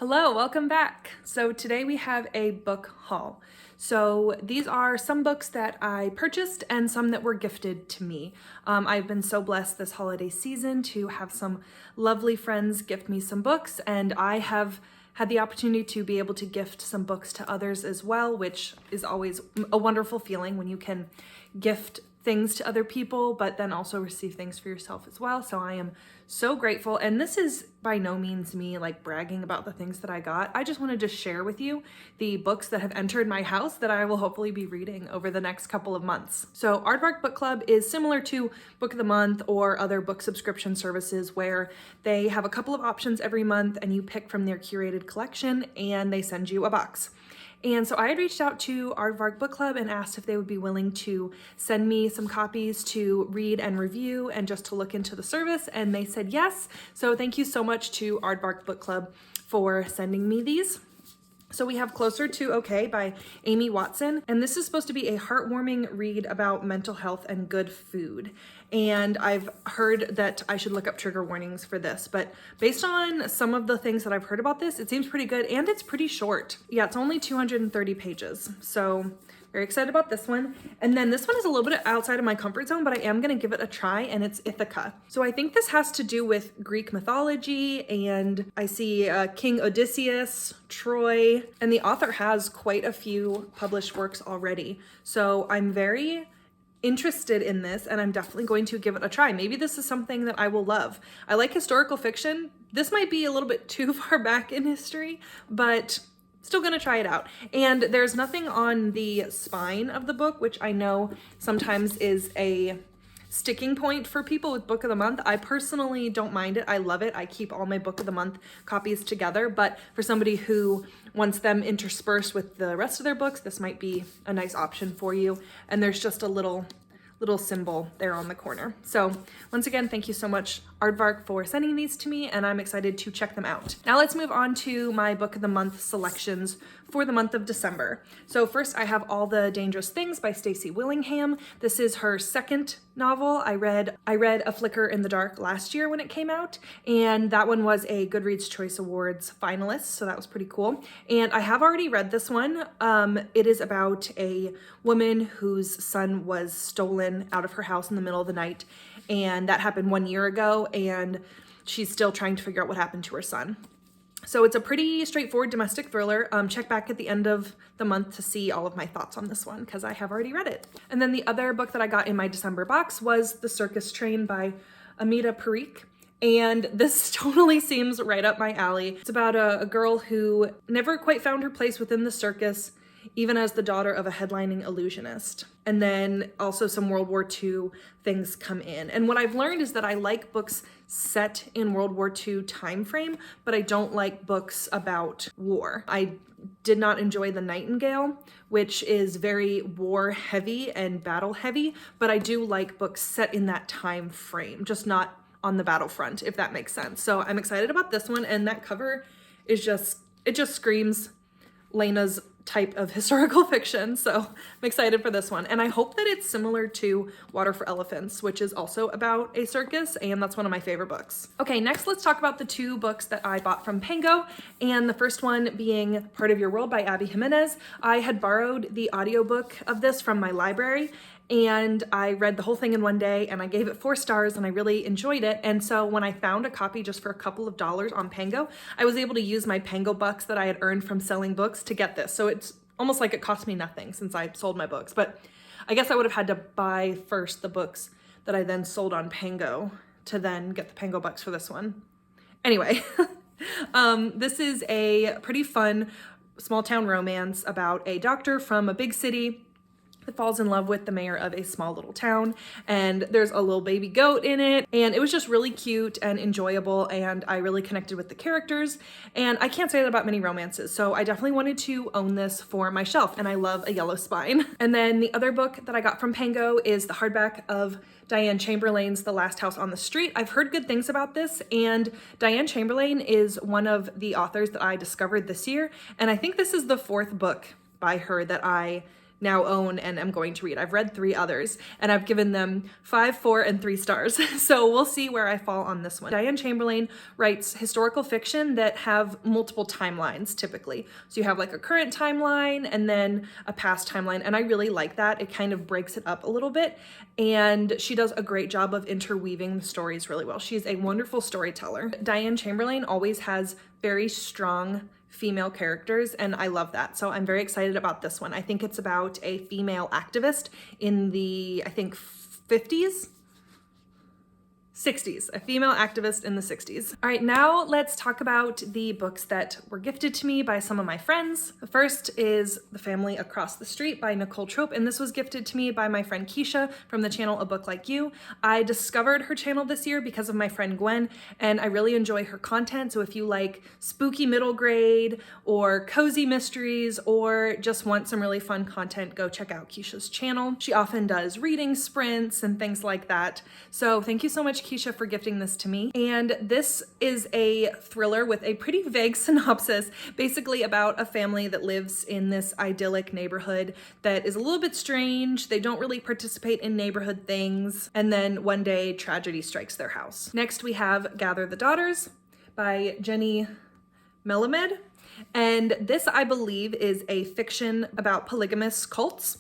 Hello, welcome back. So today we have a book haul. So these are some books that I purchased and some that were gifted to me. I've been so blessed this holiday season to have some lovely friends gift me some books, and I have had the opportunity to be able to gift some books to others as well, which is always a wonderful feeling when you can gift things to other people, but then also receive things for yourself as well. So I am so grateful. And this is by no means me like bragging about the things that I got. I just wanted to share with you the books that have entered my house that I will hopefully be reading over the next couple of months. So Aardvark Book Club is similar to Book of the Month or other book subscription services where they have a couple of options every month and you pick from their curated collection and they send you a box. And so I had reached out to Aardvark Book Club and asked if they would be willing to send me some copies to read and review and just to look into the service, and they said yes. So thank you so much to Aardvark Book Club for sending me these. So we have Closer to Okay by Amy Watson, and this is supposed to be a heartwarming read about mental health and good food. And I've heard that I should look up trigger warnings for this, but based on some of the things that I've heard about this, it seems pretty good and it's pretty short. Yeah, it's only 230 pages. So very excited about this one. And then this one is a little bit outside of my comfort zone, but I am gonna give it a try, and it's Ithaca. So I think this has to do with Greek mythology, and I see King Odysseus, Troy, and the author has quite a few published works already. So I'm very interested in this, and I'm definitely going to give it a try. Maybe this is something that I will love. I like historical fiction. This might be a little bit too far back in history, but still gonna try it out. And there's nothing on the spine of the book, which I know sometimes is a sticking point for people with Book of the Month. I personally don't mind it. I love it. I keep all my Book of the Month copies together, but for somebody who wants them interspersed with the rest of their books, this might be a nice option for you. And there's just a little symbol there on the corner. So once again, thank you so much, Aardvark, for sending these to me, and I'm excited to check them out. Now let's move on to my Book of the Month selections for the month of December. So first I have All the Dangerous Things by Stacey Willingham. This is her second novel. I read A Flicker in the Dark last year when it came out, and that one was a Goodreads Choice Awards finalist, so that was pretty cool. And I have already read this one. It is about a woman whose son was stolen out of her house in the middle of the night, and that happened 1 year ago, and she's still trying to figure out what happened to her son. So it's a pretty straightforward domestic thriller. Check back at the end of the month to see all of my thoughts on this one, because I have already read it. And then the other book that I got in my December box was The Circus Train by Amita Parikh. And this totally seems right up my alley. It's about a girl who never quite found her place within the circus, even as the daughter of a headlining illusionist. And then also some World War II things come in. And what I've learned is that I like books set in World War II time frame, but I don't like books about war. I did not enjoy The Nightingale, which is very war heavy and battle heavy, but I do like books set in that time frame, just not on the battlefront, if that makes sense. So I'm excited about this one, and that cover is it just screams Lena's type of historical fiction, so I'm excited for this one. And I hope that it's similar to Water for Elephants, which is also about a circus, and that's one of my favorite books. Okay, next let's talk about the two books that I bought from Pango, and the first one being Part of Your World by Abby Jimenez. I had borrowed the audiobook of this from my library, and I read the whole thing in one day, and I gave it 4 stars, and I really enjoyed it. And so when I found a copy just for a couple of dollars on Pango, I was able to use my Pango bucks that I had earned from selling books to get this. So it's almost like it cost me nothing since I sold my books. But I guess I would have had to buy first the books that I then sold on Pango to then get the Pango bucks for this one. Anyway, this is a pretty fun small town romance about a doctor from a big city that falls in love with the mayor of a small little town, and there's a little baby goat in it, and it was just really cute and enjoyable, and I really connected with the characters, and I can't say that about many romances, so I definitely wanted to own this for my shelf, and I love a yellow spine. And then the other book that I got from Pango is the hardback of Diane Chamberlain's The Last House on the Street. I've heard good things about this, and Diane Chamberlain is one of the authors that I discovered this year, and I think this is the 4th book by her that I now own and am going to read. I've read 3 others and I've given them 5, 4, and 3 stars. So we'll see where I fall on this one. Diane Chamberlain writes historical fiction that have multiple timelines typically. So you have like a current timeline and then a past timeline. And I really like that. It kind of breaks it up a little bit. And she does a great job of interweaving the stories really well. She's a wonderful storyteller. Diane Chamberlain always has very strong female characters, and I love that. So I'm very excited about this one. I think it's about a female activist in the, I think, 50s? 60s, a female activist in the 60s. All right, now let's talk about the books that were gifted to me by some of my friends. The first is The Family Across the Street by Nicole Trope, and this was gifted to me by my friend Keisha from the channel A Book Like You. I discovered her channel this year because of my friend Gwen, and I really enjoy her content. So if you like spooky middle grade or cozy mysteries or just want some really fun content, go check out Keisha's channel. She often does reading sprints and things like that. So thank you so much, Keisha, for gifting this to me. And this is a thriller with a pretty vague synopsis, basically about a family that lives in this idyllic neighborhood that is a little bit strange. They don't really participate in neighborhood things. And then one day tragedy strikes their house. Next, we have Gather the Daughters by Jenny Melamed. And this, I believe, is a fiction about polygamous cults.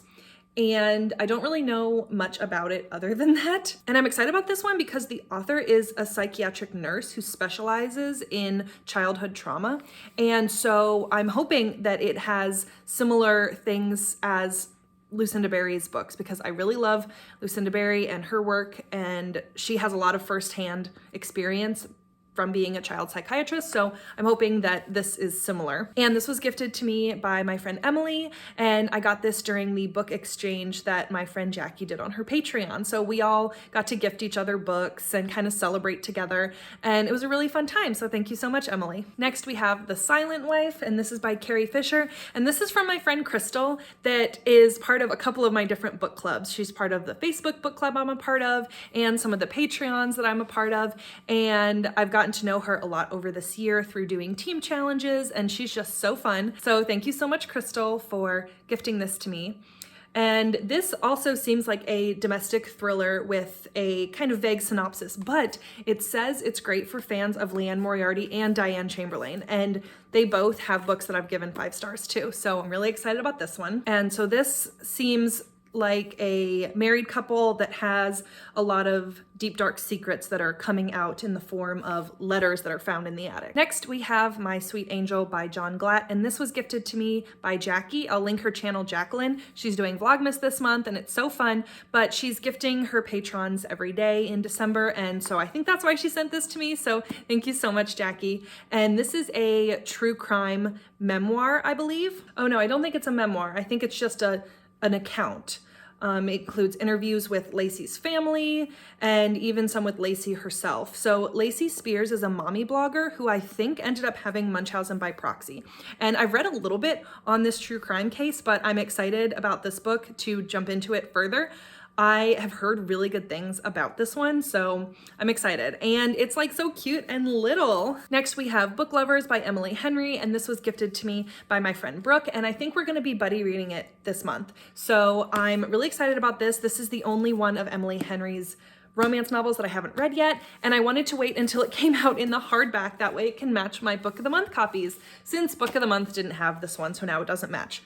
And I don't really know much about it other than that. And I'm excited about this one because the author is a psychiatric nurse who specializes in childhood trauma. And so I'm hoping that it has similar things as Lucinda Berry's books, because I really love Lucinda Berry and her work, and she has a lot of firsthand experience from being a child psychiatrist, so I'm hoping that this is similar. And this was gifted to me by my friend Emily, and I got this during the book exchange that my friend Jackie did on her Patreon. So we all got to gift each other books and kind of celebrate together, and it was a really fun time, so thank you so much, Emily. Next, we have The Silent Wife, and this is by Carrie Fisher, and this is from my friend Crystal that is part of a couple of my different book clubs. She's part of the Facebook book club I'm a part of, and some of the Patreons that I'm a part of, and I've gotten to know her a lot over this year through doing team challenges, and she's just so fun. So thank you so much, Crystal, for gifting this to me. And this also seems like a domestic thriller with a kind of vague synopsis, but it says it's great for fans of Leanne Moriarty and Diane Chamberlain, and they both have books that I've given 5 stars to. So I'm really excited about this one. And so this seems like a married couple that has a lot of deep, dark secrets that are coming out in the form of letters that are found in the attic. Next, we have My Sweet Angel by John Glatt, and this was gifted to me by Jackie. I'll link her channel, Jacqueline. She's doing Vlogmas this month, and it's so fun, but she's gifting her patrons every day in December, and so I think that's why she sent this to me, so thank you so much, Jackie. And this is a true crime memoir, I believe. Oh no, I don't think it's a memoir. I think it's just an account. It includes interviews with Lacey's family and even some with Lacey herself. So Lacey Spears is a mommy blogger who I think ended up having Munchausen by proxy. And I've read a little bit on this true crime case, but I'm excited about this book to jump into it further. I have heard really good things about this one, so I'm excited. And it's like so cute and little. Next, we have Book Lovers by Emily Henry, and this was gifted to me by my friend Brooke, and I think we're gonna be buddy reading it this month. So I'm really excited about this. This is the only one of Emily Henry's romance novels that I haven't read yet, and I wanted to wait until it came out in the hardback. That way it can match my Book of the Month copies, since Book of the Month didn't have this one, so now it doesn't match.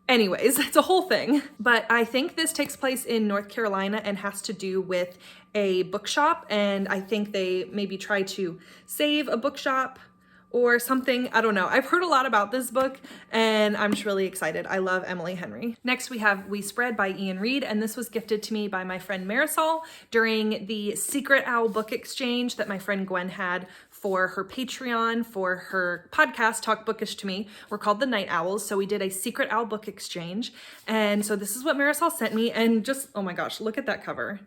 Anyways, it's a whole thing. But I think this takes place in North Carolina and has to do with a bookshop, and I think they maybe try to save a bookshop or something. I don't know. I've heard a lot about this book, and I'm just really excited. I love Emily Henry. Next, we have We Spread by Ian Reid, and this was gifted to me by my friend Marisol during the Secret Owl book exchange that my friend Gwen had for her Patreon, for her podcast, Talk Bookish to Me. We're called the Night Owls, so we did a Secret Owl book exchange. And so this is what Marisol sent me, and just, oh my gosh, look at that cover.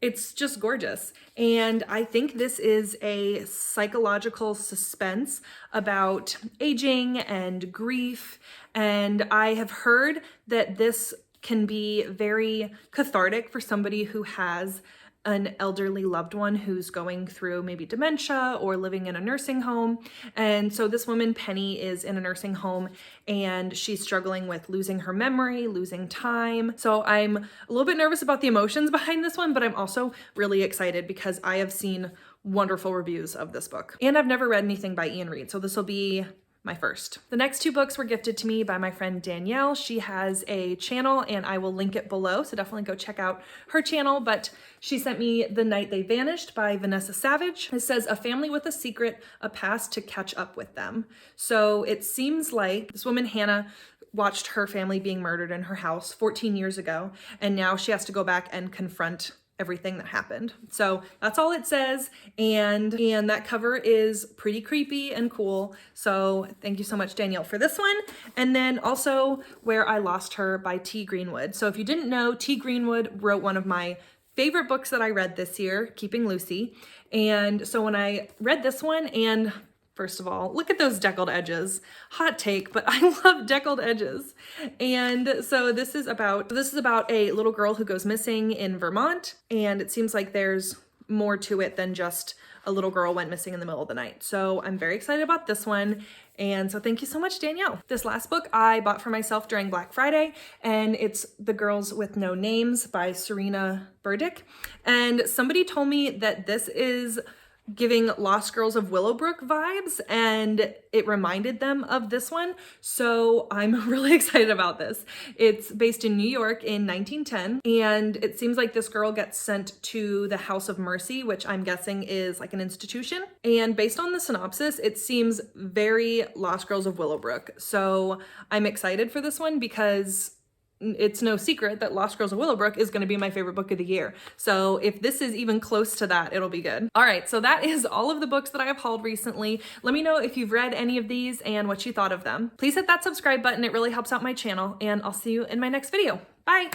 It's just gorgeous. And I think this is a psychological suspense about aging and grief. And I have heard that this can be very cathartic for somebody who has an elderly loved one who's going through maybe dementia or living in a nursing home. And so this woman, Penny, is in a nursing home and she's struggling with losing her memory, losing time. So I'm a little bit nervous about the emotions behind this one, but I'm also really excited because I have seen wonderful reviews of this book. And I've never read anything by Ian Reid, so this will be my first. The next two books were gifted to me by my friend Danielle. She has a channel and I will link it below, so definitely go check out her channel. But she sent me The Night They Vanished by Vanessa Savage. It says, a family with a secret, a past to catch up with them. So it seems like this woman, Hannah, watched her family being murdered in her house 14 years ago, and now she has to go back and confront everything that happened. So that's all it says, and that cover is pretty creepy and cool. So thank you so much, Danielle, for this one. And then also Where I Lost Her by T. Greenwood. So if you didn't know, T. Greenwood wrote one of my favorite books that I read this year, Keeping Lucy. And so when I read this one, and first of all, look at those deckled edges. Hot take, but I love deckled edges. And so this is about a little girl who goes missing in Vermont, and it seems like there's more to it than just a little girl went missing in the middle of the night. So I'm very excited about this one. And so thank you so much, Danielle. This last book I bought for myself during Black Friday, and it's The Girls with No Names by Serena Burdick. And somebody told me that this is giving Lost Girls of Willowbrook vibes, and it reminded them of this one. So I'm really excited about this. It's based in New York in 1910, and it seems like this girl gets sent to the House of Mercy, which I'm guessing is like an institution. And based on the synopsis, it seems very Lost Girls of Willowbrook. So I'm excited for this one because it's no secret that Lost Girls of Willowbrook is going to be my favorite book of the year. So if this is even close to that, it'll be good. All right, so that is all of the books that I have hauled recently. Let me know if you've read any of these and what you thought of them. Please hit that subscribe button. It really helps out my channel, and I'll see you in my next video. Bye.